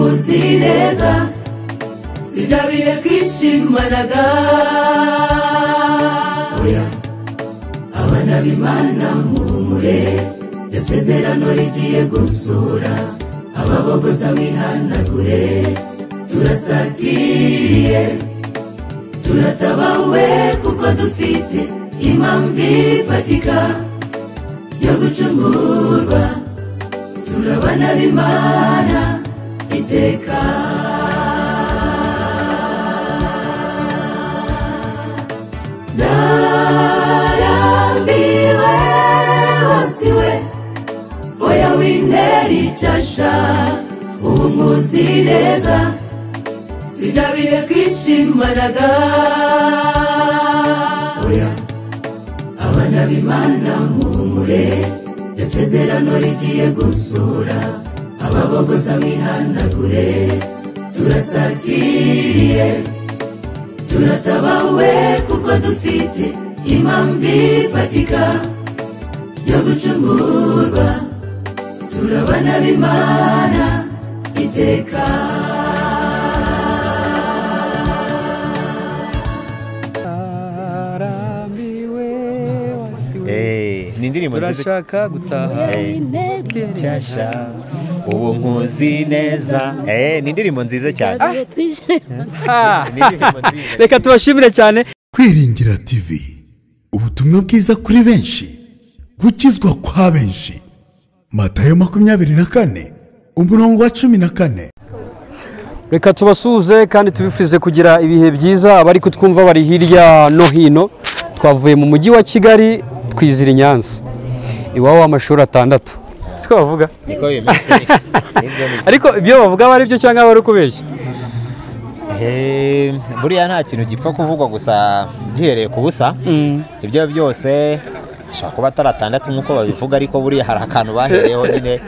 nkuzi neza sijabiye kwishimanaga oya abana b'Imana muhumure yasezerano rigiye gusura ababogoza mwihanagure turasatiriye turatabawe kuko dufite impamvu ifatika yo gucungurwa turabana b'Imana iteka darambiwe wasiwe oya winteri cyasha ubu nkuzi neza sijabiye kwishimanaga oya abana b'Imana muhumure yasezerano rigiye gusura ababogoza mwihanagure turasatiriye turatabawe kuko dufite impamvu ifatika yo gucungurwa turabana b'Imana iteka ni indirimbo turashaka gutaha cyasha ubu nkuzi neza ni indirimbo nziza cyane reka tubashimire cyane. Kwiringira TV ubutumwa bwiza kuri benshi gukizwa kwa benshi Matayo 24 umurongo wa 14. Reka tubasuze kandi tubifuze kugira ibihe byiza abari kutwumva bari hirya no hino. Twavuye mu mujyi wa Kigali twizira Nyanza iwawe w'amashuri 6 siko bavuga niko bimeze ariko ibyo bavuga bari byo cyangwa bari kubeshya buriya nta kintu gipfa kuvugwa gusa gihereye ku busa ibyo byose ashaka kuba 6 nkuko babivuga ariko buriya hari akantu bahereyeho nyine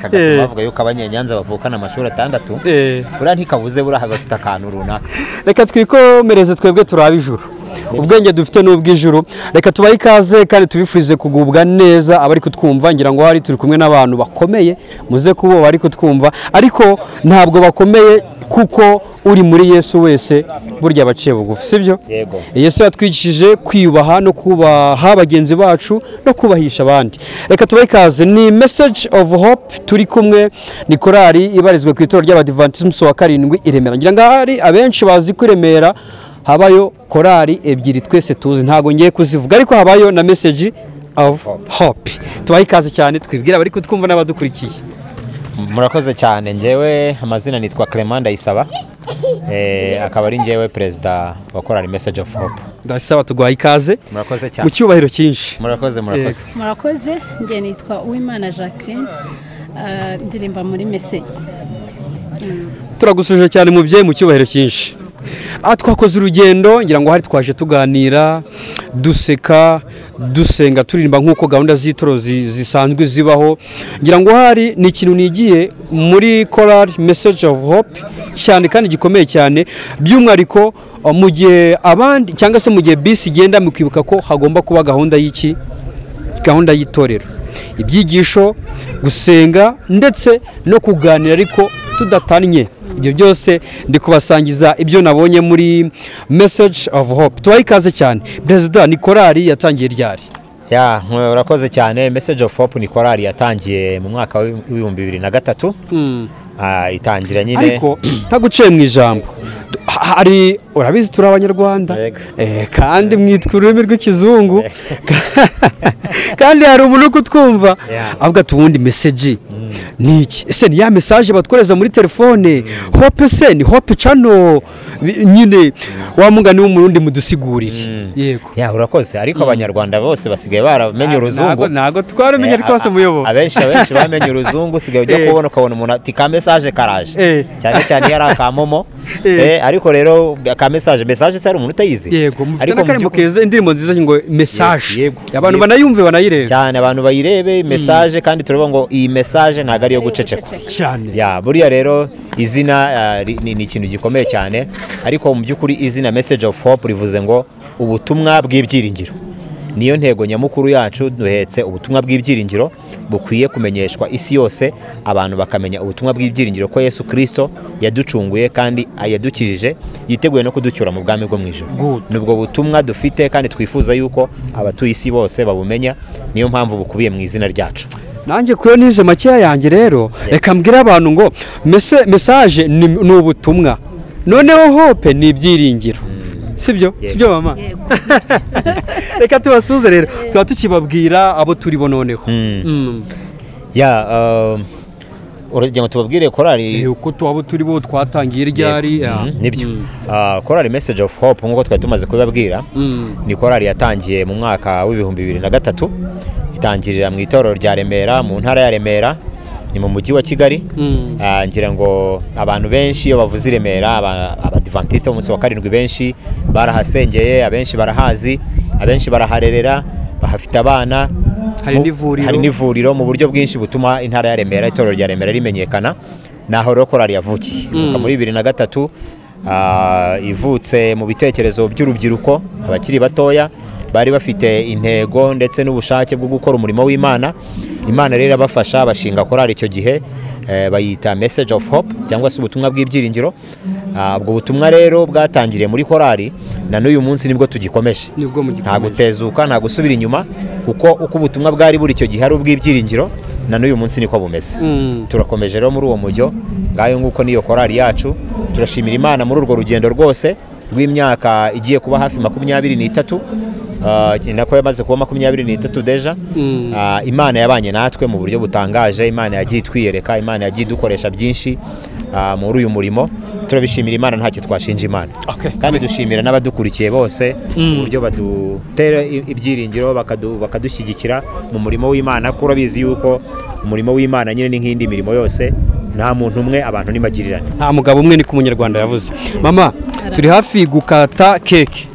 kagatuma bavuga yuko abanyenyanza bavukana amashuri 6 buriya ntikavuze buriya bafite akantu runaka. Reka twikomereze twebwe turabe ijuru ubwenge dufite n'ubw'ijuru. Reka tubaye ikaze kandi tubifuze kugubwa neza abari kutwumva ngira ngo hari turi kumwe n'abantu bakomeye muze kubo bari kutwumva ariko ntabwo bakomeye kuko uri muri Yesu wese burya baciye bugufi sibyo. Yesu yatwigishije kwiyubaha no kubaha bagenzi bacu no kubahisha abandi. Reka tubaye ikaze ni Message of Hope turi kumwe ni korali ibarizwe ku itorero ry'Abadventiste wa 7 i Remera. Ngira ngo hari abenshi bazi kwiremera habayo korali ebyiri twese tuzi ntago ngiye kuzivuga ariko habayo na Message of Hope. Tubaye ikaze cyane twibwira bari kutwumva n'abadukurikiye. Murakoze cyane njewe amazina nitwa Clement Ndayisaba akaba ari njewe president wa korali Message of Hope. Ndasaba tugwaye ikaze murakoze cyane mu cyubahiro cyinshi. Murakoze ngiye nitwa Uwimana Jacqueline ndirimba muri Message. Turagusuje cyane mubyeyi mu cyubahiro cyinshi. Twakoze urugendo ngira ngo hari twaje tuganira duseka dusenga turirimba nkuko gahunda z'itoro zisanzwe zibaho. Ngira ngo hari ni ikintu nigiye muri Choral Message of Hope cyane kandi gikomeye cyane by'umwariko mu gihe abandi cyangwa se mu gihe bisi igenda mu kwibuka ko hagomba kuba gahunda y'iki gahunda y'itorero ibyigisho gusenga ndetse no kuganira ariko tudatanye. Ibyo byose ndi kubasangiza ibyo nabonye muri Message of Hope. Tubaye ikaze cyane. President ni korali yatangiye ryari? Urakoze cyane. Message of Hope ni korali yatangiye mu mwaka wa 2003 itangira nyine ariko ntaguciye mu ijambo hari urabizi turi abanyarwanda kandi mwitwa ururimi rw'ikizungu kandi hari umuntu kutwumva avuga tubundi message niki ese ni ya message batwereza muri telefone Hope se ni Hope channel nyine wa mugani w'umurundi mudusigurire. Yego urakoze ariko abanyarwanda bose basigaye baramenye uruzungu nago twaramenye rwose muyobo abenshi bamenye uruzungu sigaye ujya kubona ukabona umuntu ati ka message karaje cyane yari akamomo ariko rero ka message sari umuntu utayizi. Yego ariko kare mukeze indirimbo nziza ngo message abantu banayumve banayirebe cyane abantu bayirebe message kandi tureba ngo iyi message ntago ari yo gucecekwa cyane. Buriya rero izina ni ikintu gikomeye cyane ariko mu byukuri izina Message of Hope rivuze ngo ubutumwa bw'ibyiringiro. niyo ntego nyamukuru yacu. Duhetse ubutumwa bw'ibyiringiro bukwiye kumenyeshwa isi yose, abantu bakamenya ubutumwa bw'ibyiringiro ko Yesu Kristo yaducunguye kandi yadukijije, yiteguye no kuducyura mu bwami bwo mu ijuru. Nubwo butumwa dufite kandi twifuza yuko abatuye isi bose babumenya, niyo mpamvu bukubiye mu izina ryacu. Nanjye kuyo nize makeya yanjye rero reka mbwira abantu ngo message ni ubutumwa, noneho hope ni ibyiringiro. Sibyo mama? Reka tubasuze rero tuba tukibabwira abo turi bo noneho. Urugero tubabwire korali uko tuba turi bo twatangiye ryari. Nibyo korali Message of Hope nk'uko twari tumaze kubabwira, ni korali yatangiye mu mwaka w'2003, itangirira mu itorero rya Remera mu ntara ya Remera, ni mu mujyi wa Kigali. Ngira ngo abantu benshi iyo bavuze Remera, abadivantiste b'umunsi wa karindwi benshi barahasengeye, abenshi barahazi, abenshi baraharerera, bahafite abana. Hari n'ivuriro mu buryo bwinshi butuma intara ya Remera, itorero rya Remera rimenyekana. Naho rero korali yavukiye muri 2003, ivutse mu bitekerezo by'urubyiruko, abakiri batoya bari bafite intego ndetse n'ubushake bwo gukora umurimo w'Imana. Imana rero abafasha bashinga korali icyo gihe, bayita Message of Hope cyangwa se ubutumwa bw'ibyiringiro. Ubwo butumwa rero bwatangiriye muri korali, na n'uyu munsi nibwo tugikomeje, nta gutezuka, nta gusubira inyuma, uko ubutumwa bwari buri icyo gihe ari ubw'ibyiringiro, na n'uyu munsi niko bumeze. Turakomeje rero muri uwo mujyo, ngayo nguko niyo korali yacu. Turashimira Imana muri urwo rugendo rwose rw'imyaka igiye kuba hafi 23, nako yamaze kuba 23 deja. Imana yabanye natwe mu buryo butangaje, Imana yagiye twiyereka, Imana yagiye dukoresha byinshi muri uyu murimo. Turabishimira Imana, ntacyo twashinja Imana. Kandi dushimira n'abadukurikiye bose uburyo badutera ibyiringiro, bakadushyigikira mu murimo w'Imana. Ko urabizi yuko umurimo w'Imana nyine ni nk'indi mirimo yose, nta muntu umwe, abantu ni magirirane. Nta mugabo umwe, ni ku Munyarwanda yavuze. Mama, turi hafi gukata keke,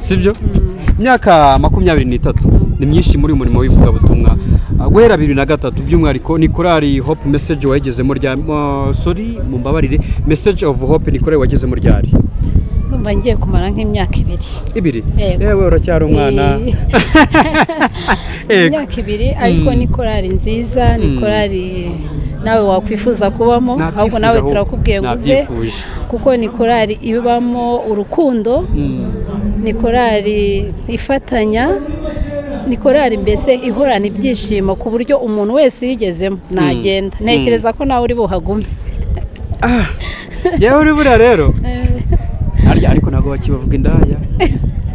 sibyo? Imyaka 23 ni myinshi muri umurimo w'ivugabutumwa. Guhera 2003 by'umwihariko ni korali Hope Message wagezemo rya sorry mumbabarire, Message of Hope ni korali wagezemo ryari? Ndumva ngiye kumara nk'imyaka 2. Yewe uracyari umwana. Imyaka 2, ariko ni korali nziza, ni korali nawe wakwifuza kubamo, ahubwo nawe turakubwiye guze, kuko ni korali ibamo urukundo, ni korali ifatanya, ni korali mbese ihorana ibyishimo ku buryo umuntu wese uyigezemo nagenda ntekereza ko nawe uri buhagume. Yewe uri bura rero ariko ntago bakibavuga indaya,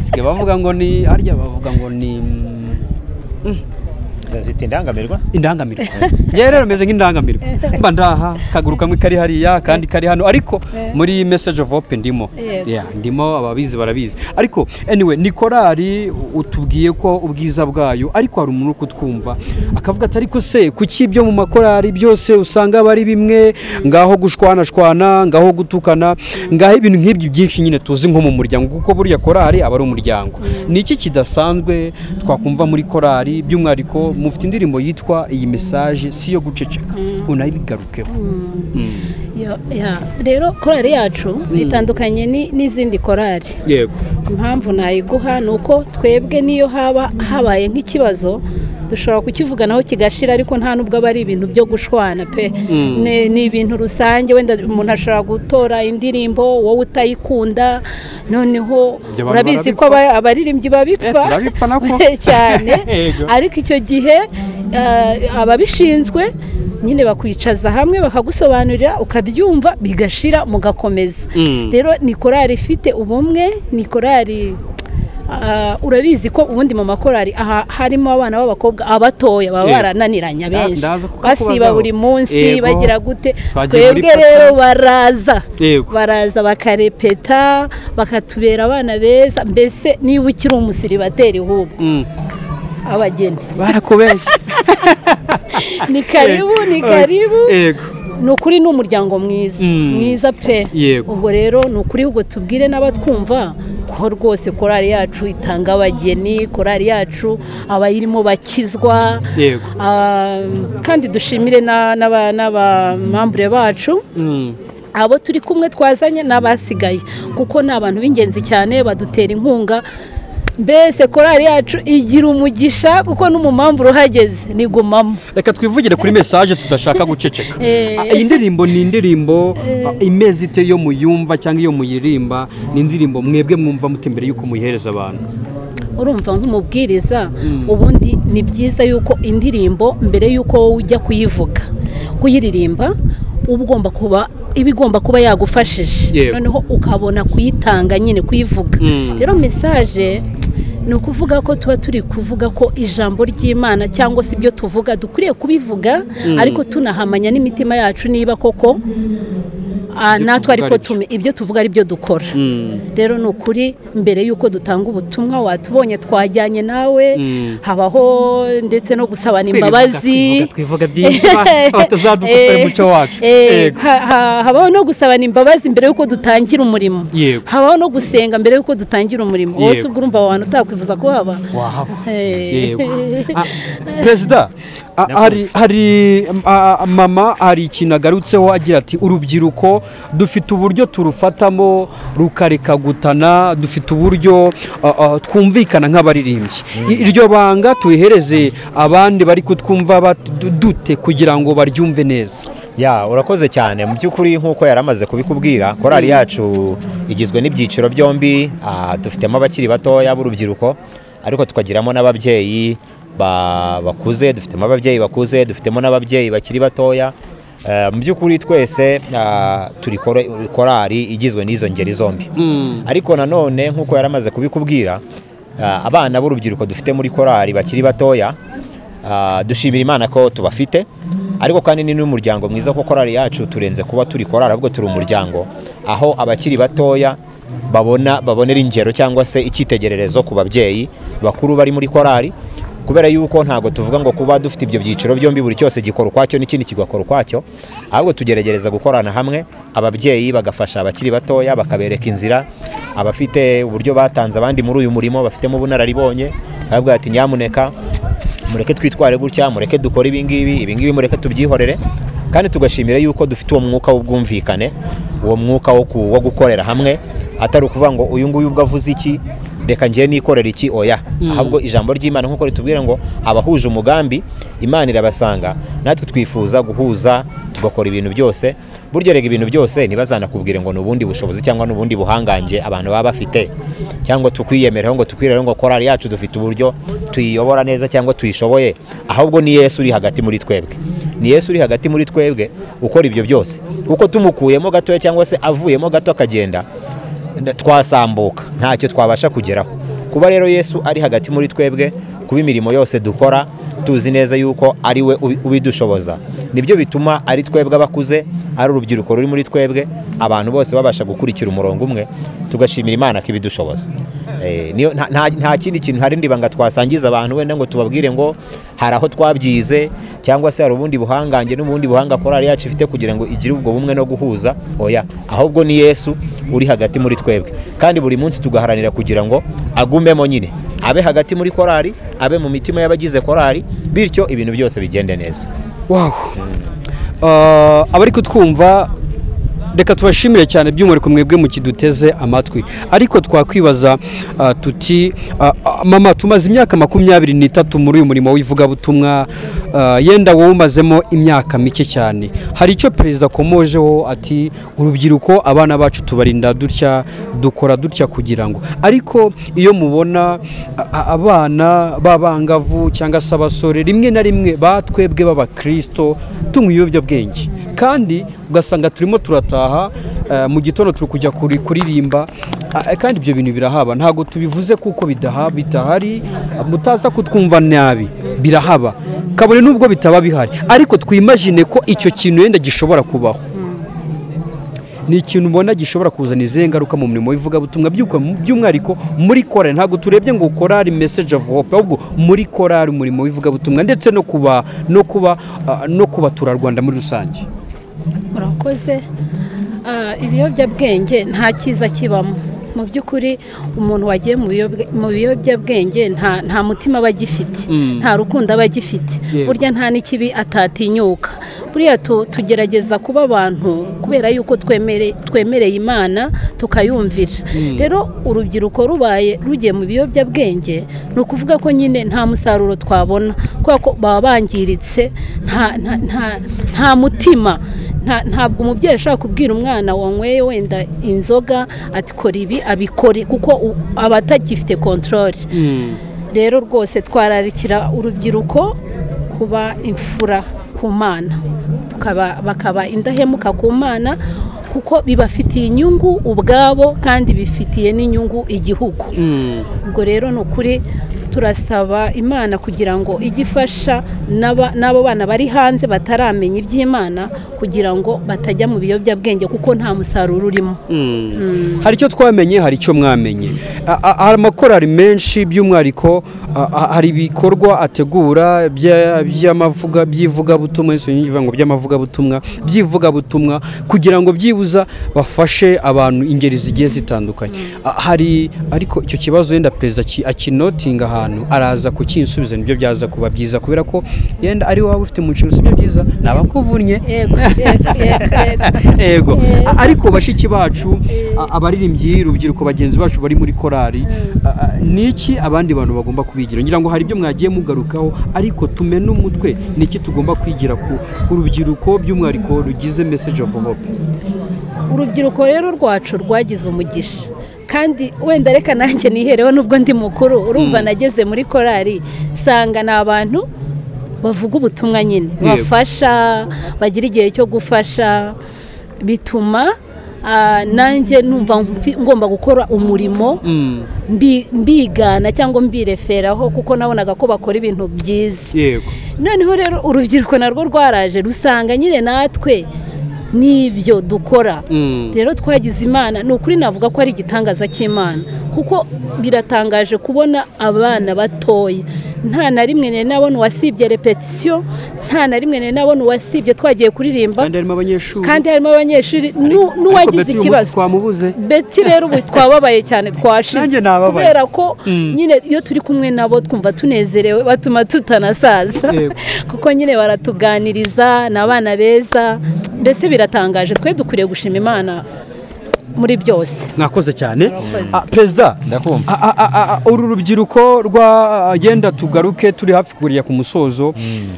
sike bavuga ngo ni bavuga ngo ni ziti indangamirwa. Ye rero meze nk'indangamirwa, mba ndaha kaguru kamwe kari hariya kandi kari hano, ariko muri Message of Hope ndimo. Ndimo, ababizi barabizi. Ariko anyway, ni korali utubwiye ko ubwiza bwayo, ariko hari umuntu kutwumva akavuga ati ariko se kuki ibyo mu makorali byose usanga bari bimwe, ngaho gushwana, ngaho gutukana, ngaho ibintu nk'ibyo byinshi nyine tuzi nko mu muryango, kuko buriya korali aba ari umuryango. Ni iki kidasanzwe twakumva muri korali, by'umwihariko mufite indirimbo yitwa iyi message si yo guceceka, unayigarukeho? Rero korali yacu itandukanye n'izindi korali. Yego. Impamvu nayiguha nuko twebwe niyo habaye nk'ikibazo dushobora kukivuganaho kigashira, ariko nta nubwo aba ari ibintu byo gushwana pe. Ni ibintu rusange, wenda umuntu ashobora gutora indirimbo wowe utayikunda, noneho urabizi ko abaririmbyi babipfa cyane, ariko icyo gihe ababishinzwe nyine bakwicaza hamwe bakagusobanurira ukabyumva bigashira mugakomeza. Rero ni korali ifite ubumwe, ni korali urabizi ko ubundi mu makorali harimo abana b'abakobwa abatoya baba barananiranya benshi, basiba buri munsi bagira gute. Twebwe rero baraza bakarepeta, bakatubera abana beza, mbese niba ukiri umusiribateri hubwo abageni barakubeshya. Ni karibu ni ukuri, ni umuryango mwiza pe. Ubwo rero ni ukuri, ubwo tubwire n'abatwumva ko rwose korali yacu itanga abageni, korali yacu abayirimo bakizwa, kandi dushimire n'abamambure bacu, abo turi kumwe twazanye n'abasigaye, kuko ni abantu b'ingenzi cyane, badutera inkunga mbese korali yacu igira umugisha kuko n'umumamvu uhageze ni gumamo. Reka twivugire kuri message tudashaka guceceka. Iyi ndirimbo ni indirimbo imeze ite yo muyumva cyangwa iyo muyirimba, ni indirimbo mwebwe mwumva muti imbere yuko muyihereza abantu? Urumva nk'umubwiriza ubundi ni byiza yuko indirimbo mbere yuko ujya kuyivuga kuyiririmba ugomba kuba ibigomba kuba yagufashije, noneho ukabona kuyitanga nyine kuyivuga. Rero message ni ukuvuga ko tuba turi kuvuga ko ijambo ry'Imana cyangwa se ibyo tuvuga dukwiriye kubivuga ariko tunahamanya n'imitima yacu niba koko natwe ariko ibyo tuvuga ari byo dukora. Rero ni ukuri mbere yuko dutanga ubutumwa watubonye twajyanye nawe habaho ndetse no gusabana imbabazi. Twivuga byinshi batazadufata muco wacu. Habaho no gusabana imbabazi mbere yuko dutangira umurimo. Habaho no gusenga mbere yuko dutangira umurimo. Wose ubwo urumva abantu utakwifuza ko haba. Perezida, hari mama hari ikintu agarutseho agira ati urubyiruko dufite uburyo turufatamo rukareka gutana, dufite uburyo twumvikana nk'abaririmbyi. Iryo banga tuyihereze abandi bari kutwumva dute kugira ngo baryumve neza? Urakoze cyane. Mu by'ukuri nk'uko yaramaze kubikubwira, korali yacu igizwe n'ibyiciro byombi. Dufitemo abakiri batoya b'urubyiruko ariko tukagiramo n'ababyeyi bakuze, dufitemo ababyeyi bakuze, dufitemo n'ababyeyi bakiri batoya. Mu by'ukuri twese turi korali igizwe n'izo ngeri zombi. Ariko nanone nk'uko yaramaze kubikubwira, abana b'urubyiruko dufite muri korali bakiri batoya, dushimira Imana ko tubafite, ariko kandi ni n'umuryango mwiza ko korali yacu turenze kuba turi korali ahubwo turi umuryango aho abakiri batoya babonera ingero cyangwa se icyitegererezo ku babyeyi bakuru bari muri korali, kubera yuko ntago tuvuga ngo kuba dufite ibyo byiciro byombi buri cyose gikora ukwacyo n'ikindi kigakora ukwacyo, ahubwo tugerageza gukorana hamwe, ababyeyi bagafasha abakiri batoya bakabereka inzira, abafite uburyo batanze abandi muri uyu murimo bafitemo ubunararibonye bavuga ati nyamuneka mureke twitware gutya, mureke dukore ibingibi mureke tubyihorere, kandi tugashimira yuko dufite uwo mwuka w'ubwumvikane, uwo mwuka wo gukorera hamwe, atari ukuvuga ngo uyu nguyu ubwo avuze iki reka ngiye nikorera iki, oya. Ahubwo ijambo ry'Imana nk'uko ritubwira ngo abahuje umugambi Imana irabasanga, natwe twifuza guhuza tugakora ibintu byose. Burya rega ibintu byose ntibazanakubwire ngo n'ubundi bushobozi cyangwa n'ubundi buhangange abantu baba bafite, cyangwa tukwiyemereho ngo tukwirere ngo korali yacu dufite uburyo tuyiyobora neza cyangwa tuyishoboye. Ahubwo ni Yesu uri hagati muri twebwe, ni Yesu uri hagati muri twebwe ukora ibyo byose, kuko tumukuyemo gatoya cyangwa se avuyemo gato akagenda twasambuka ntacyo twabasha kugeraho. Kuba rero Yesu ari hagati muri twebwe, kuba imirimo yose dukora tuzi neza yuko ari we ubidushoboza, nibyo bituma ari twebwe abakuze, ari urubyiruko ruri muri twebwe, abantu bose babasha gukurikira umurongo umwe, tugashimira Imana ko ibidushoboza. Nta kindi kintu hari ndibanga twasangiza abantu wenda ngo tubabwire ngo hari aho twabyize cyangwa se hari ubundi buhangange n'ubundi buhanga korali yacu ifite kugira ngo igire ubwo bumwe no guhuza, oya. Ahubwo ni Yesu uri hagati muri twebwe, kandi buri munsi tugaharanira kugira ngo agumemo nyine, abe hagati muri korali, abe mu mitima y'abagize korali, bityo ibintu byose bigende neza. Abari kutwumva reka tubashimire cyane by'umwihariko mwebwe mu kiduteze amatwi, ariko twakwibaza tuti mama tumaze imyaka 23 muri uyu murimo w'ivugabutumwa, yenda wowe umazemo imyaka mike cyane, hari icyo perezida komojeho ati urubyiruko abana bacu tubarinda dutya dukora dutya kugira ngo, ariko iyo mubona abana b'abangavu cyangwa se abasore rimwe na rimwe batwebwe b'abakristo tunywa ibiyobyabwenge, kandi ugasanga turimo turataha mu gitondo turi kujya kuririmba, kandi ibyo bintu birahaba, ntago tubivuze kuko bitahari mutaza kutwumva nabi, birahaba kabone nubwo bitaba bihari, ariko twimagine ko icyo kintu yenda gishobora kubaho. Ni ikintu ubona gishobora kuzana izihe ngaruka mu murimo w'ivugabutumwa by'umwihariko muri korali? Ntabwo turebye ngo korali message of hope, ahubwo muri korali umurimo w'ivugabutumwa ndetse no kuba turarwanda muri rusange. Murakoze. Ibiyobyabwenge nta cyiza kibamo, mu by'ukuri umuntu wagiye mu biyobyabwenge nta mutima aba agifite, nta rukundo aba agifite, burya nta n'ikibi atatinyuka. Buriya tugerageza kuba abantu kubera yuko twemereye Imana tukayumvira. Rero urubyiruko rugiye mu biyobyabwenge ni ukuvuga ko nyine nta musaruro twabona, kubera ko baba bangiritse, nta mutima. Ntabwo umubyeyi ashobora kubwira umwana wanyweye wenda inzoga ati kora ibi abikore, kuko aba atagifite control. Rero rwose twararikira urubyiruko kuba imfura ku Mana, bakaba indahemuka ku Mana, kuko bibafitiye inyungu ubwabo kandi bifitiye n'inyungu igihugu. Ubwo rero ni ukuri turasaba Imana kugira ngo ijye ifasha n'abo bana bari hanze bataramenya iby'Imana, kugira ngo batajya mu biyobyabwenge, kuko nta musaruro urimo. Hari icyo twamenye, hari icyo mwamenye. Hari amakorali menshi, by'umwihariko hari ibikorwa ategura by'ivugabutumwa, by'ivugabutumwa kugira ngo byibuza bafashe abantu ingeri zigiye zitandukanye. Ariko icyo kibazo yenda perezida akinotinga ahantu araza kukinsubiza, nibyo byaza kuba byiza, kubera ko yenda ari wowe ufite mu nshingano sibyo byiza, nabakuvunnye. Yego. Ariko bashiki bacu, abaririmbyi, urubyiruko bagenzi bacu bari muri korali, niki abandi bantu bagomba kubigira? Ngira ngo hari ibyo mwagiye mugarukaho, ariko tumene umutwe niki tugomba kwigira ku rubyiruko, by'umwihariko rugize message of hope. Urubyiruko rero rwacu rwagize umugisha, kandi wenda reka nanjye nihereho nubwo ndi mukuru. Urumva nageze muri korali sanga ni abantu bavuga ubutumwa nyine, bafasha, bagira igihe cyo gufasha, bituma nanjye numva ngomba gukora umurimo mbigana cyangwa mbireferaho, kuko nabonaga ko bakora ibintu byiza. Noneho rero urubyiruko narwo rwaraje rusanga nyine natwe n'ibyo dukora. Rero twagize Imana, ni ukuri navuga ko ari igitangaza cy'Imana, kuko biratangaje kubona abana batoya. Nta na rimwe nabona uwasibye repetition, nta na rimwe nabona uwasibye twagiye kuririmba, kandi harimo abanyeshuri n'uwagize ikibazo. Beti rero ubu twababaye cyane, twashize, kubera ko nyine iyo turi kumwe nabo twumva tunezerewe, batuma tutanasaza, kuko nyine baratuganiriza, n'abana beza. Mbese biratangaje, twe dukwiriye gushima Imana muri byose. Mwakoze cyane. Perezida, ndakumva. Uru rubyiruko yenda tugaruke, turi hafi kugurira ku musozo,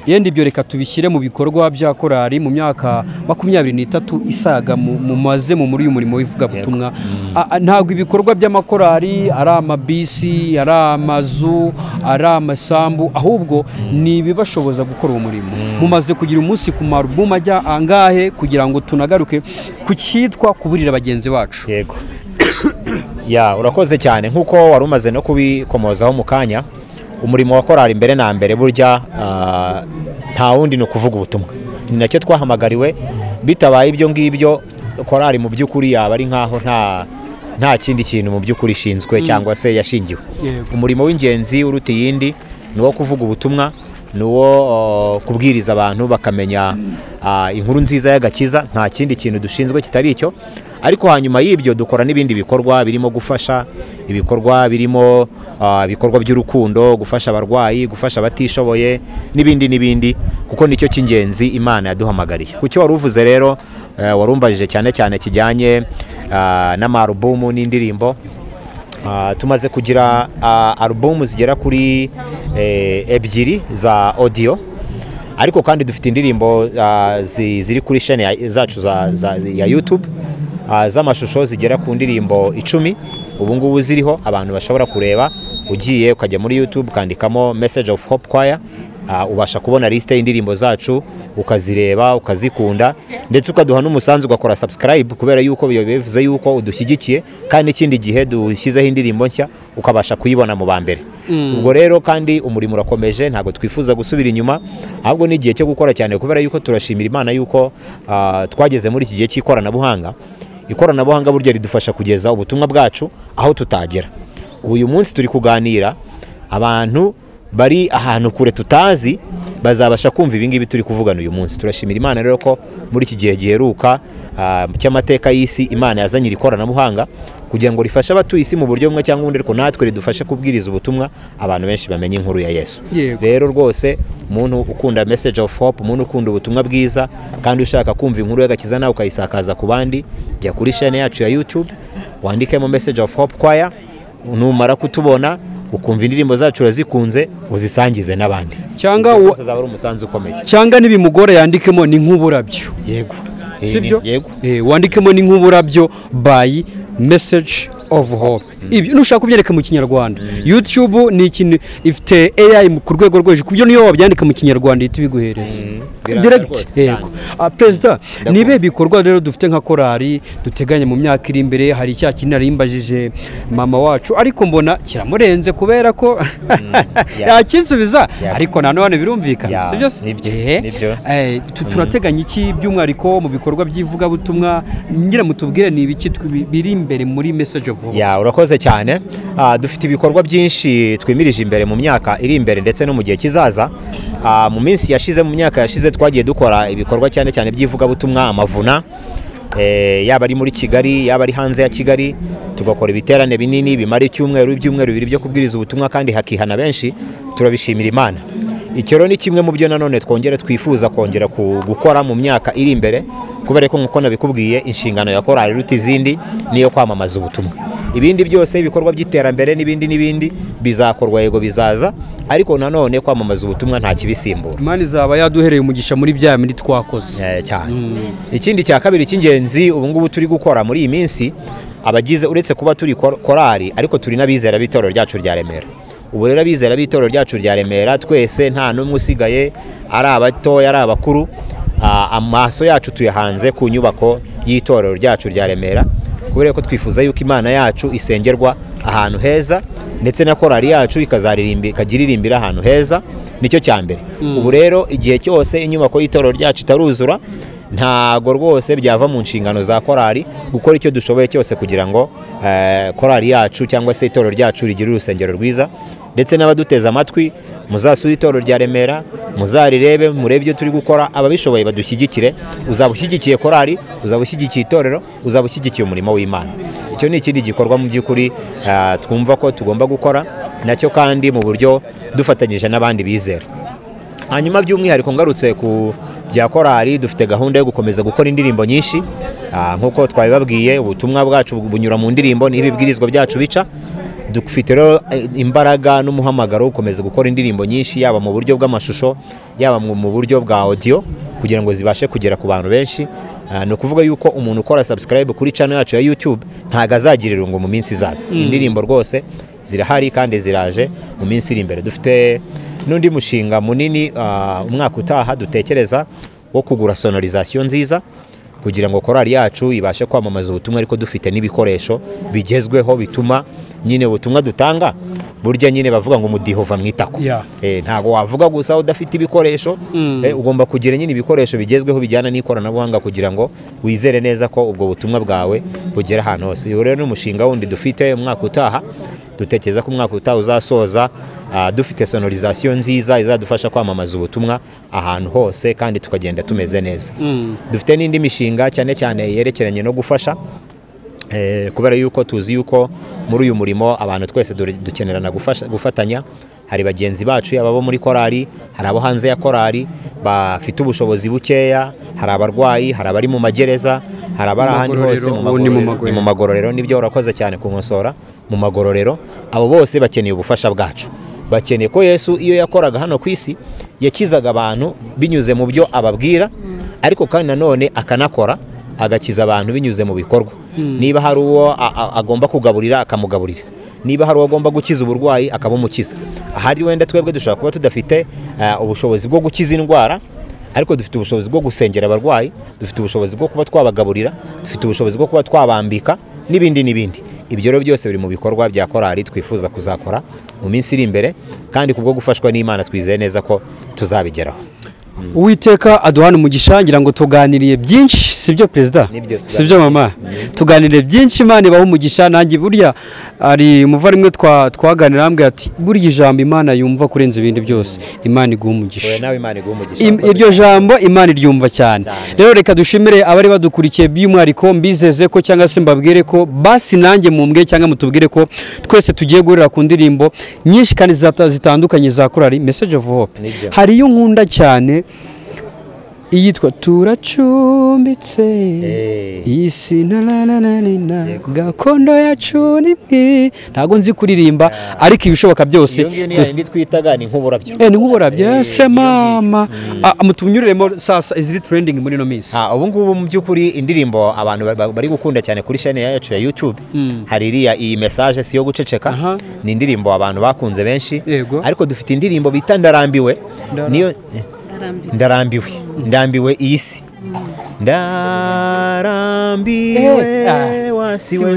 yenda ibyo reka tubishyire mu bikorwa bya korali mu myaka 23 isaga mumaze muri uyu murimo w'ivugabutumwa. Ntabwo ibikorwa by'amakorali ari amabisi, ari amazu, ari amasambu, ahubwo ni ibibashoboza gukora uwo murimo. Mumaze kugira umunsi ku marubumu ajya angahe, kugira ngo tunagaruke ku cyitwa kuburira bagenzi bacu? Yego. Urakoze cyane. Nkuko wari umaze no kubikomozaho mu kanya, umurimo wa korali mbere na mbere burya nta wundi no kuvuga ubutumwa. Ni nacyo twahamagariwe. Bitabaye ibyo ngibyo, korali mu by'ukuri yaba ari nkaho nta kindi kintu mu by'ukuri ishinzwe cyangwa se yashingiwe. Umurimo w'ingenzi uruta iyindi ni wo kuvuga ubutumwa, ni wo kubwiriza abantu bakamenya inkuru nziza y'agakiza. Nta kindi kintu dushinzwe kitari icyo. Ariko hanyuma y'ibyo dukora n'ibindi bikorwa birimo gufasha, ibikorwa birimo ibikorwa by'urukundo, gufasha abarwayi, gufasha abatishoboye, n'ibindi, kuko nicyo cy'ingenzi Imana yaduhamagariye. Kucyo wari uvuze rero, warumbajije cyane kijyanye n'amarubumu n'indirimbo. Tumaze kugira alubumu zigera kuri 2 za audio, ariko kandi dufite indirimbo ziri kuri chaîne zacu ya YouTube, z'amashusho zigera ku ndirimbo 10 ubu ngubu ziriho, abantu bashobora kureba. Ugiye ukajya muri YouTube ukandikamo Message of Hope Choir, ubasha kubona liste y'indirimbo zacu, ukazireba, ukazikunda, ndetse ukaduha n'umusanzu, ugakora subscribe, kubera yuko bivuze yuko udushyigikiye, kandi ikindi gihe dushyizeho indirimbo nshya ukabasha kuyibona mu bambere. Ubwo rero kandi umurimo urakomeje, ntabwo twifuza gusubira inyuma, ahubwo ni igihe cyo gukora cyane, kubera yuko turashimira Imana yuko twageze muri iki gihe cy'ikoranabuhanga. Ikoranabuhanga burya ridufasha kugeza ubutumwa bwacu aho tutagera. Uyu munsi turi kuganira, abantu bari ahantu kure tutazi bazabasha kumva ibingibi turi kuvugana uyu munsi. Turashimira Imana rero ko muri iki gihe giheruka cy'amateka y'isi, Imana yazanye ikoranabuhanga kugira ngo rifashe abatuye isi mu buryo bumwe cyangwa ubundi, ariko natwe ridufashe kubwiriza ubutumwa abantu benshi bamenye inkuru ya Yesu. Rero rwose umuntu ukunda message of hope, umuntu ukunda ubutumwa bwiza kandi ushaka kumva inkuru y'agakiza nawe ukayisakaza ku bandi, jya kuri channel yacu ya YouTube wandikemo message of hope choir, numara kutubona ukumva indirimbo zacu urazikunze uzisangize n'abandi, cyangwa uzaba ari umusanzu ukomeye. Cyangwa nibimugore yandikemo ni nk'uburabyo. Yego, sibyo? Yego, wandikemo ni nk'uburabyo by message of hope. Ibyo nushaka kubyereka mu Kinyarwanda, YouTube ni ikintu ifite AI ku rwego rweje, kubyo niyo wabyandika mu Kinyarwanda ihita biguhereza direct. Yego. President, nibe bikorwa rero dufite nka korali duteganya mu myaka iri imbere, hari icya kintu narimbajije mama wacu ariko mbona kiramurenze kubera ko yakinsubiza, ariko nanone birumvikana, sibyo? Nibyo. Turateganya iki by'umwariko mu bikorwa by'ivuga butumwa, ngira mutubwire ni ibiki biri imbere muri message of hope? Urakoze cyane. Dufite ibikorwa byinshi twimirije imbere mu myaka iri imbere ndetse no mu gihe kizaza. Mu minsi yashize, mu myaka yashize twagiye dukora ibikorwa cyane cyane by'ivuga butumwa, amavuna, yaba ari muri Kigali yaba ari hanze ya Kigali, tugakora ibiterane binini bimara ibyumweru bibiri byo kubwiriza ubutumwa kandi hakihana benshi. Turabishimira Imana. Icyo rero ni kimwe mu byo nanone twongera twifuza kongera gukora mu myaka iri imbere, kubera ko nkuko nabikubwiye inshingano ya korali ruti izindi niyo kwamamaza ubutumwa. Ibindi byose ibikorwa by'iterambere n'ibindi bizakorwa, yego bizaza, ariko nanone kwamamaza ubutumwa nta kibisimbura. Imana izaba yaduhereye umugisha muri bya bindi twakoze cyane. Ikindi cya kabiri cy'ingenzi ubu ngubu turi gukora muri iyi minsi, abagize uretse kuba turi korali ariko turi n'abizera b'itorero ryacu rya Remera. Ubu rero abizera b'itorero ryacu rya Remera twese nta n'umwe usigaye, ari abatoya ari abakuru, amaso yacu tuyahanze ku nyubako y'itorero ryacu rya Remera, kubera ko twifuza yuko Imana yacu isengerwa ahantu heza ndetse na korali yacu ikagiririmbira ahantu heza. Nicyo cya mbere. Ubu rero igihe cyose inyubako y'itorero ryacu itaruzura, ntago rwose byava mu nshingano za korali gukora icyo dushoboye cyose kugira ngo korali yacu cyangwa se itorero ryacu rigire urusengero rwiza. Ndetse n'abaduteza amatwi, muzasura itorero rya Remera, muzarirebe, murebe ibyo turi gukora, ababishoboye badushyigikire. Uzaba ushyigikiye korali, uzaba ushyigikiye itorero, uzaba ushyigikiye umurimo w'Imana. Icyo ni ikindi gikorwa mu by'ukuri twumva ko tugomba gukora nacyo, kandi mu buryo dufatanyije n'abandi bizera. Hanyuma by'umwihariko ngarutse ku bya korali, dufite gahunda yo gukomeza gukora indirimbo nyinshi, nk'uko twabibabwiye ubutumwa bwacu bunyura mu ndirimbo, n'ibibwirizwa byacu bica. Dufite rero imbaraga n'umuhamagaro gukomeza gukora indirimbo nyinshi, yaba mu buryo bw'amashusho yaba mu buryo bwa audio, kugira ngo zibashe kugera ku bantu benshi. Ni ukuvuga yuko umuntu ukora subscribe kuri channel yacu ya YouTube ntago azagira irungu mu minsi izaza. Indirimbo rwose zirahari kandi ziraje mu minsi iri imbere. Dufite n'undi mushinga munini umwaka utaha dutekereza wo kugura sonorisation nziza kugira ngo korali yacu ibashe kwamamaza ubutumwa, ariko dufite n'ibikoresho bigezweho bituma nyine ubutumwa dutanga burya nyine bavuga ngo umudihova mwitako. Ntago wavuga gusa udafite ibikoresho, ugomba kugira nyine ibikoresho bigezweho bijyana n'ikoranabuhanga kugira ngo wizere neza ko ubwo butumwa bwawe bugera ahantu hose. Iyo rero n'umushinga wundi dufite umwaka utaha, dutekereza ko umwaka utaha uzasoza dufite sonorisation nziza izadufasha kwamamaza ubutumwa ahantu hose kandi tukagenda tumeze neza. Dufite n'indi mishinga cyane cyane yerekeranye no gufasha, kubera yuko tuzi yuko muri uyu murimo abantu twese dukenerana gufatanya. Hari bagenzi bacu abo muri korali, hari abo hanze ya korali bafite ubushobozi bukeya, hari abarwayi, hari abari mu magereza, hari abari ahandi hose mu magororero. Nibyo urakoze cyane kunkosora, mu magororero. Abo bose bakeneye ubufasha bwacu, bakeneye ko Yesu iyo yakoraga hano ku isi yakizaga abantu binyuze mu byo ababwira, ariko kandi nanone akanakora agakiza abantu binyuze mu bikorwa. Niba hari uwo agomba kugaburira akamugaburira, niba hari uwo agomba gukiza uburwayi akabumukiza. Ahari wenda twebwe dushobora kuba tudafite ubushobozi bwo gukiza indwara, ariko dufite ubushobozi bwo gusengera abarwayi, dufite ubushobozi bwo kuba twabagaburira, dufite ubushobozi bwo kuba twabambika n'ibindi. Ibyo rero byose biri mu bikorwa bya korali twifuza kuzakora mu minsi iri imbere, kandi kubwo gufashwa n'Imana twizeye neza ko tuzabigeraho. uwiteka aduhana umugisha ngira ngo tuganiriye byinshi sibyo perezida sibyo mama tuganiriye byinshi Imana ibaho umugisha nanjye burya ari umuvandimwe twaganira ambwe ati burya ijambo Imana yumva kurenza ibindi byose Imana iguha umugisha iryo jambo Imana iryumva cyane rero reka dushimire abari badukurikiye by'umwariko mbizeze ko cyangwa se mbabwire ko basi nanjye mumbwe cyangwa mutubwire ko twese tugiye guhurira ku ndirimbo nyinshi kandi zitandukanye za korali Message of Hope hari iyo nkunda cyane iyitwa turacumbitse isi na gakondo yacu ni ntago nzi kuririmba ariko ibishoboka byose iyo twitaga ni nk'uburabyo ni nk'uburabyo se mama mutunyuremo sasa iziri trending muri no minsi ubu ngubu mu by'ukuri indirimbo abantu bari gukunda cyane kuri channel yacu ya YouTube hari iriya iyi message si yo guceceka ni indirimbo abantu bakunze benshi ariko dufite indirimbo bita ndarambiwe niyo ndambiwe isi ndarambiwe wasiwe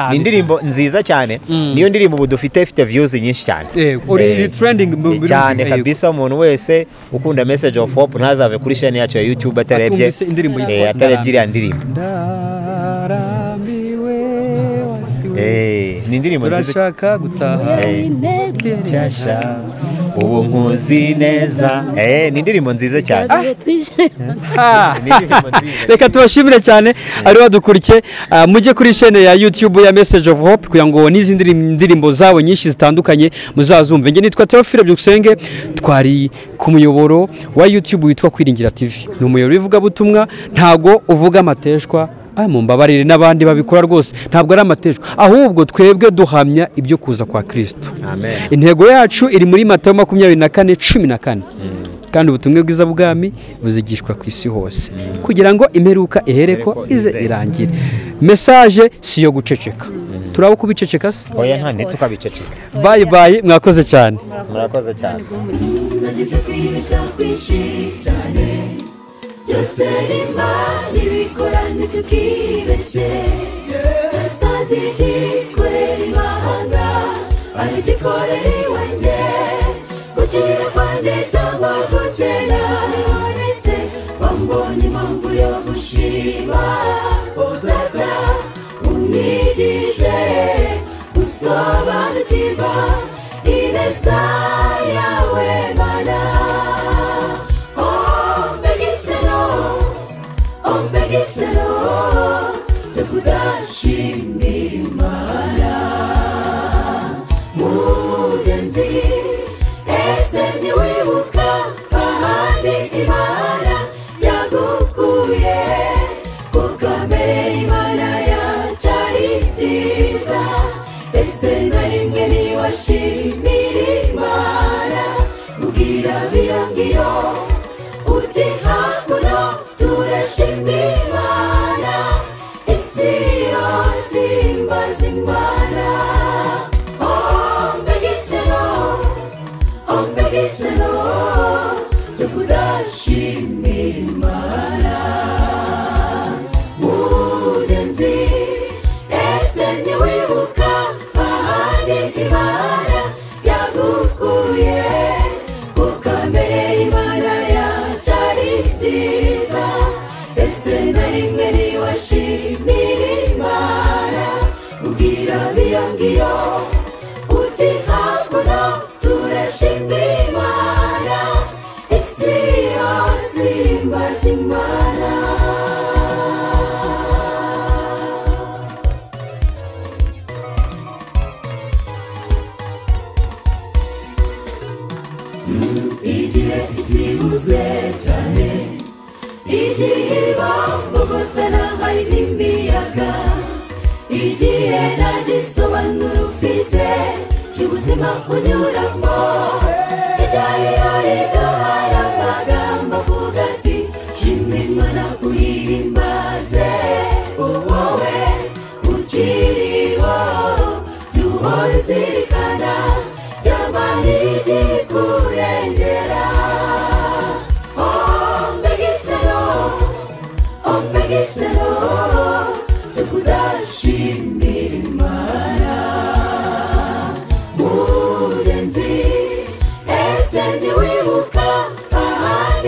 ni indirimbo nziza cyane niyo ndirimbo ubu dufite views nyinshi cyane cyane kabisa umuntu wese ukunda Message of Hope ntazave kuri channel yacu ya YouTube atarebye iriya ndirimbo ni indirimbo nziza turashaka gutaha cyasha ubu nkuzi neza ni indirimbo nziza cyane reka tubashimire cyane ari badukurikiye mujye kuri channel ya YouTube ya Message of Hope kugira ngo n'izindi ndirimbo zabo nyinshi zitandukanye muzazumve nge nitwa Theophile Byukusenge twari ku muyoboro wa YouTube witwa Kwiringira TV ni umuyoboro uvuga butumwa ntago uvuga amateshwa mumbabarire n'abandi babikora rwose ntabwo ari amateshwa ahubwo twebwe duhamya ibyo kuza kwa Kristo intego yacu iri muri Matayo 24:14 kandi ubutumwa bwiza bw'ami buzigishwa ku isi hose kugira ngo imperuka ihereko ize irangire message si yo guceceka turabo kubiceceka se oya ntane tukabiceceka bye bye mwakoze cyane murakoze cyane Byose Imana ibikora ntitukibeshye nasanze igikorera imahanga ari igikorera iwanjye gukira kwanjye cyangwa gukera bibonetse wambonye impamvu yo gushima data unyigishe gusobanukirwa ineza yawe Mana Ombegisero tukudashimira Imana mugenzi ese ntiwibuka ahandi Imana yagukuye ku kamere Imana yacari nziza ese na rimwe ntiwashimira Imana ubwira biyongiyo uti hakuno turashimimana isi yose imbaza Imana ombegisero tukudashimira Imana mugenzi ese ntiwibuka ahandi Imana yagukuye ku kamere Imana yacari nziza ese na rimwe ntiwashimira Imana ubwira biyongiyo uti hakuno turashimimana isi yose imbaza Imana igihe isi ibuze cyane igihe bambogotana hari n'imiyaga igihe nta gisobanuro ufite cy'ubuzima unyuramo igihe riduhara amagambo avuga ati shima Imana uyihimbaze wowe ukiriho jya uhora uzirikana Imana igikurengera ombegisero tukudashimira Imana mugenzi ese ntiwibuka ahandi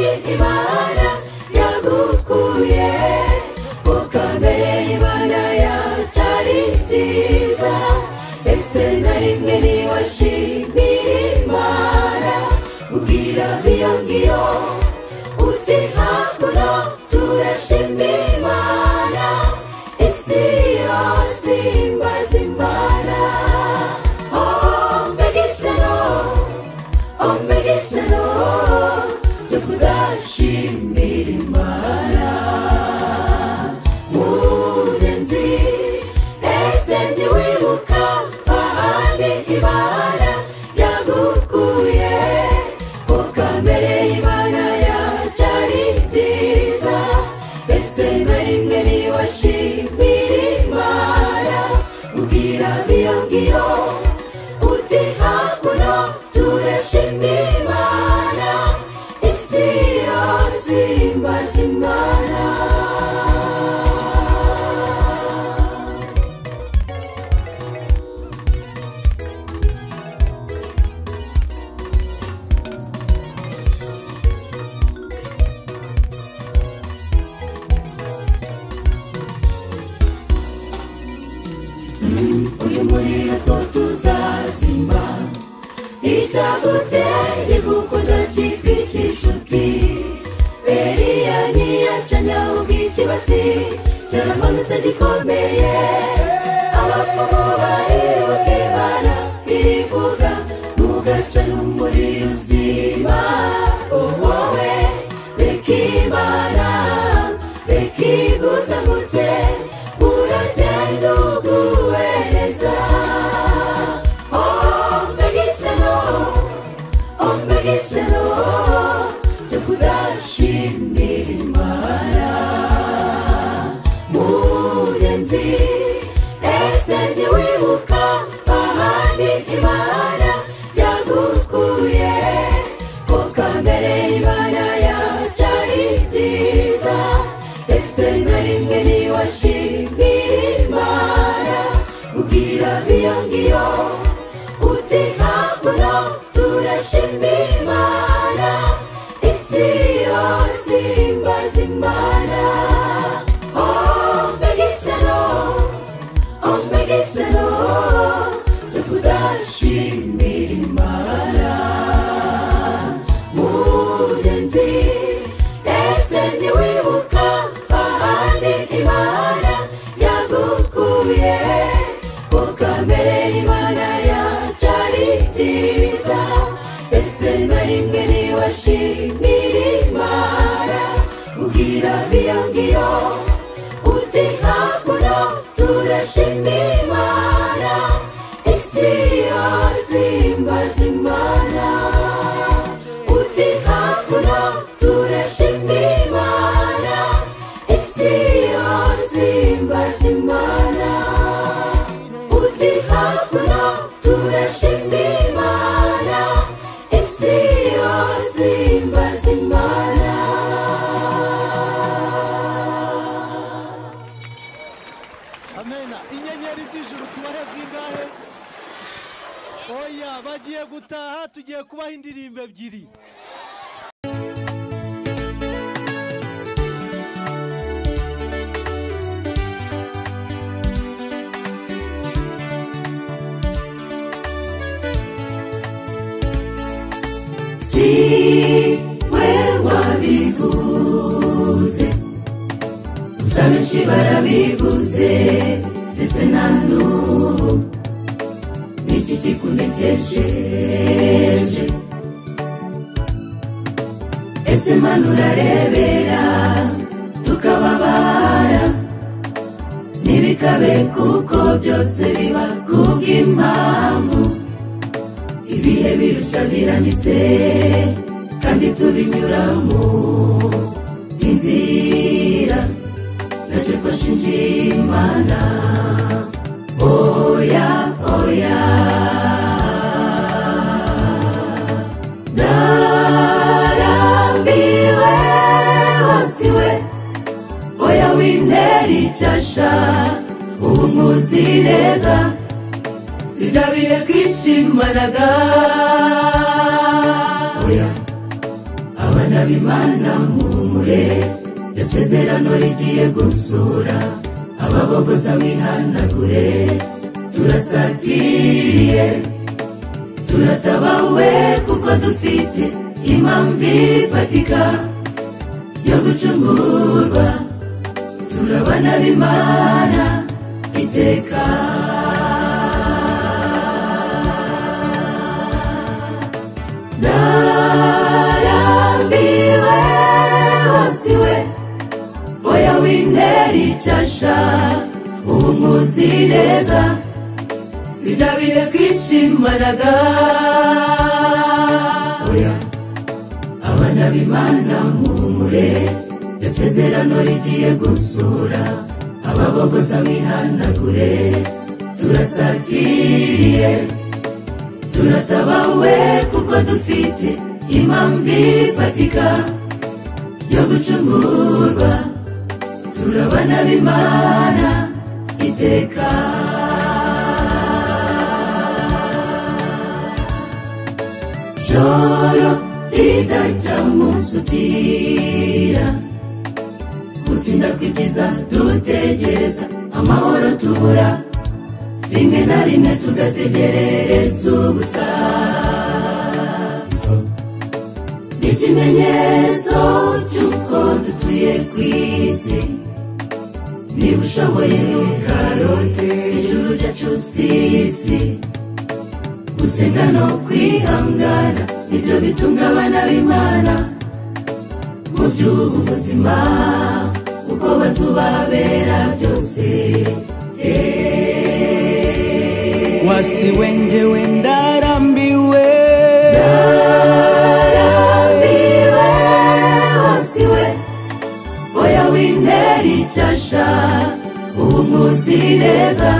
icyaguteye gukunda cyitwa icy'inshuti Eliya ntiyacanya ubw'ikibatsi cyaramanutse gikomeye abapfumu baribuka Imana irivuga ntugaca n'umuriro uzima wowe reka Imana reka igutambutse uragenda uguwe neza ombegisano yo kudashimira Imana mugenzi ese ntiwibuka ahandi Imana yagukuye ko kamere Imana yacari nziza ese na rimwe ntiwashimira Imana ubwira biyongiyo uti hakuno turashimira Imana isi yose imbaza Imana ombegisano yo kudashimira Imana mugenzi ese ntiwibuka ahandi Imana yagukuye ko kamere Imana yacari nziza ese na rimwe ntiwashimira Imana ubwira biyongiyo uti hakuno turashimira Imana isi yose imbaza Imana uti hakuno turashimira Imana isi yose imbaza Imana uti hakuno turashimira Imana isi yose imbaza Imana Amena inyenyeri z'ijuru tubahe zingahe oya bagiye gutaha tugiye kubaha indirimbo ebyiri si we wabivuze gusa benshi barabivuze ndetse na n'ubu n'iki kikunekesheje ese Mana urarebera tukababara ntibikabe kuko byose biba kubw'impamvu ibihe birushya biranditse kandi tubinyuramo inzira nacyo twashinjiye Imana oya oya ndarambiwe wasiwe oya wintera icyasha ubu nkuzi neza sidabiye kwishimanaga oya abana b'Imana mumure yasezerano rigiye gusura ababogoza mwihanagure turasatiriye turatabawe kuko dufite impamvu ifatika yo gucungurwa turabana b'Imana iteka ndarambiwe wasiwe oya wintera icyasha ubu nkuzi neza sidabiye kwishimanaga oya abana b'Imana mumure yasezerano rigiye gusura ababogoza mwihanagure turasatiriye turatabawe kuko dufite impamvu ifatika yo gucungurwa turabana b'Imana iteka joro ridacya musutira gutinda kwibyiza dutegereza amahoro tubura rimwe na rimwe tugategerereza ubusa ikimenyetso cy'uko dutuye ku isi niba ushoboye karote ijuru ryacu si isi gusenga no kwihangana nibyo bitunga abana b'Imana mu by'ubu buzima uko bazubabera byose wasiwe njyewe ndarambiwe wasiwe oya wintera icyasha ubu muzi neza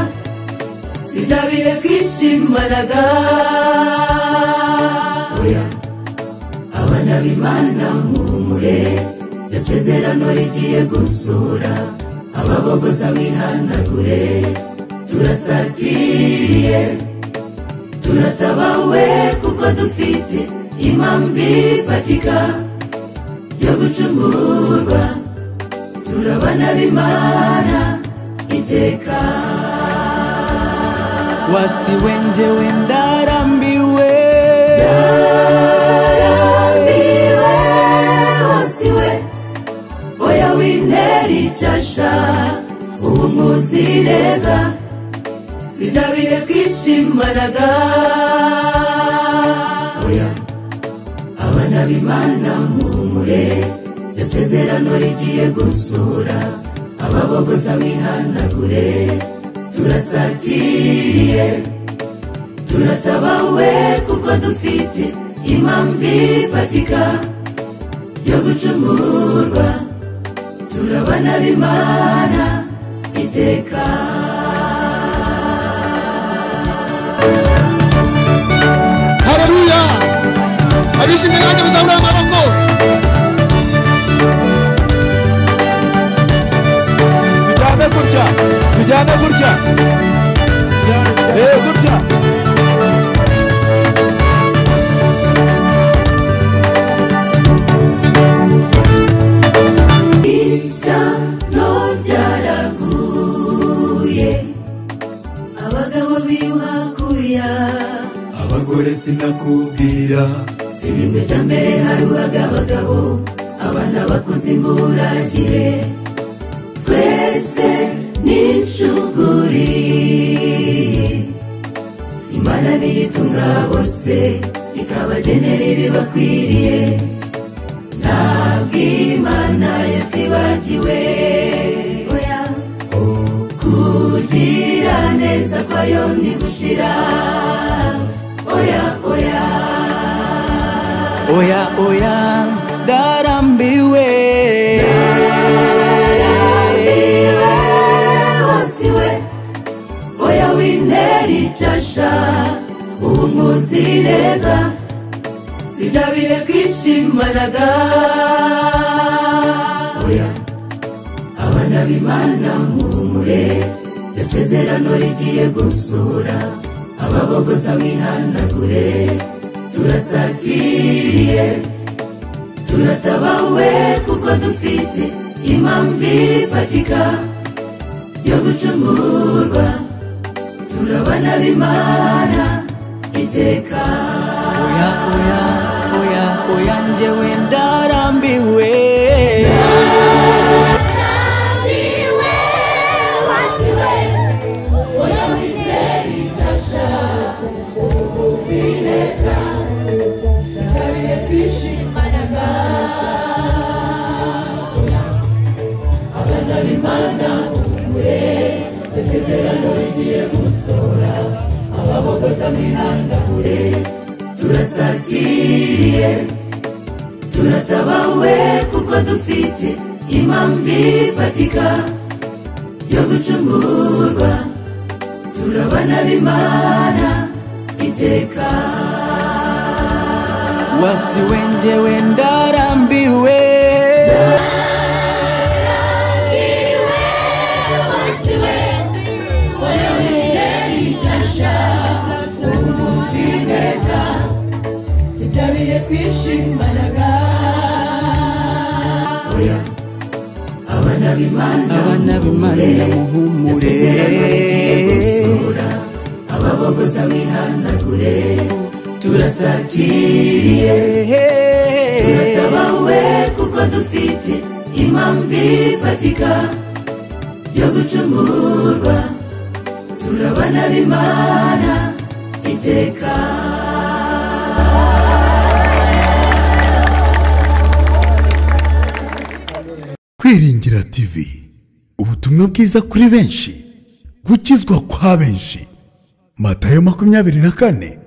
sibyabire kwishimanaga oya abana b'Imana muhumure isezerano rigiye gusura ababogoza mwihanagure turasatiriye turatabawe kuko dufite impamvu ifatika yo gucungurwa turabana b'Imana iteka wasiwe njyewe ndarambiwe wasiwe oya wintera icyasha ubu muzi neza sibyabire kwishimanaga oya abana b'Imana muhumure isezerano rigiye gusura ababogoza mwihanagure turasatiriye turatabawe kuko dufite impamvu ifatika yo gucungurwa turabana b'Imana iteka haleluya abishimye nanjye muzamura amaboko tujyane gutya gutya ishyano ryaraguye abagabo bihakuya abagore sinakubwira si bimwe bya mbere haruhaga abagabo abana bakoze imburagihe twese n'ishuguri Imana niyitunga bose ikabagenera ibibakwiriye ntabwo Imana yatwibagiwe oya kugira neza kwayo ntigushira oya oya oya oya ndarambiwe wasiwe oya wintera icyasha ubu muzi neza sibyabire kwishimanaga oya abana b'Imana muhumure isezerano rigiye gusura ababogoza mwihanagure turasatiriye turatabawe kuko dufite impamvu ifatika yo gucungurwa turabana b'Imana iteka oya oya oya oya njyewe ndarambiwe wasiwe oya wintera icyasha uzi neza sibyabire kwishimanaga abana b'Imana muhumure isezerano rigiye gusura ababogoza mwihanagure turasatiriye turatabawe kuko dufite impamvu ifatika yo gucungurwa turabana b'Imana iteka wasiwe njyewe ndarambiwe wasiwe oya wintera icyasha umuzi neza sibyabire twishimanaga oya abana b'Imana muhumure isezerano rigiye gusura ababogoza mwihanagure turasatiriye turatabawe kuko dufite impamvu ifatika yo gucungurwa turabana b'Imana iteka. Kwiringira TV, ubutumwa bwiza kuri benshi, gukizwa kwa benshi. Matayo 24:14